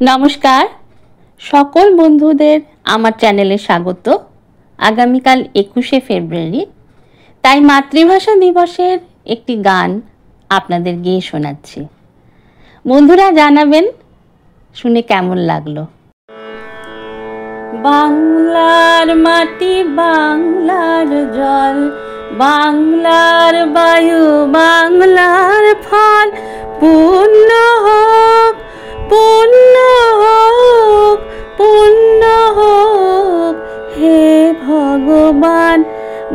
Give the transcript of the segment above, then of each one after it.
নমস্কার সকল বন্ধুদের আমার চ্যানেলে স্বাগত। আগামীকাল 21শে ফেব্রুয়ারি, তাই মাতৃভাষা দিবসের একটি গান আপনাদের গেয়ে শোনাচ্ছি। বন্ধুরা জানাবেন শুনে কেমন লাগলো। বাংলার মাটি, বাংলার জল, বাংলার বায়ু, বাংলার ফল, পূর্ণ হোক, পূর্ণ হোক, পূর্ণ হোক হে ভগবান।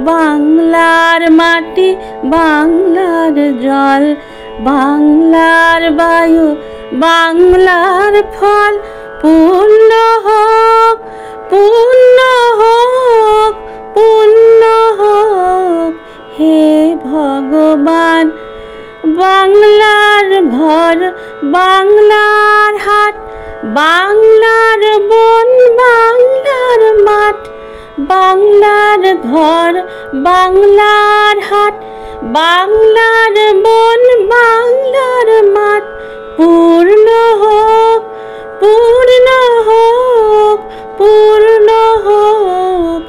বাংলার মাটি, বাংলার জল, বাংলার বায়ু, বাংলার ফল, পূর্ণ হোক, পূর্ণ হোক, পূর্ণ হোক হে ভগবান। বাংলার ঘর, বাংলার হাট, বাংলার বন, বাংলার মাঠ, বাংলার ঘর, বাংলার হাট, বাংলার বন, বাংলার মাঠ, পূর্ণ হোক, পূর্ণ হোক, পূর্ণ হোক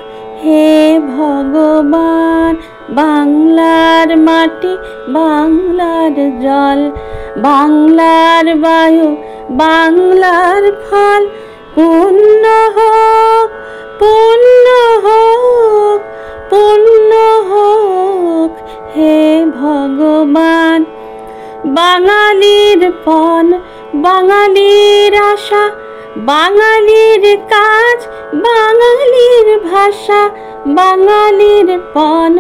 হে ভগবান। বাংলার মাটি, বাংলার জল, বাংলার বায়ু, বাংলার ফল, পূর্ণ হোক, পূর্ণ হোক, পূর্ণ হোক হে ভগবান। বাঙালির পণ, বাঙালির আশা, বাঙালির কাজ, বাঙালির ভাষা, বাঙালির পণ,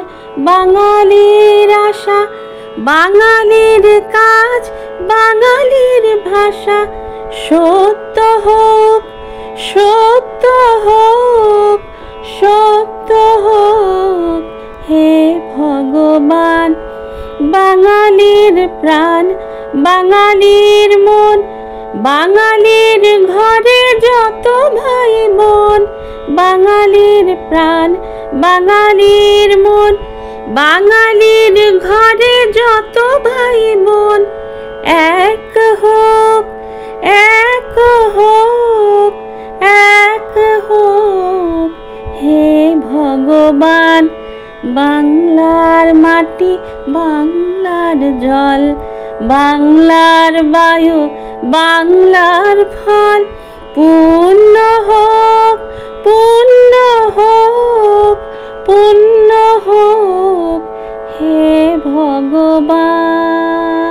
বাঙালির আশা, বাঙালির কাজ, বাঙালির ভাষা, সত্য হোক, সত্য হোক, সত্য হোক হে ভগবান। বাঙালির প্রাণ, বাঙালির মন, বাঙালির ঘরে যত ভাই বোন, বাঙালির প্রাণ, বাঙালির মন, বাঙালির ঘরে যত ভাই বোন, এক হোক, এক হোক, এক হোক হে ভগবান। বাংলার মাটি, বাংলার জল, বাংলার বায়ু, বাংলার ফল, পূর্ণ হোক, পূর্ণ হোক, পূর্ণ হোক হে ভগবান।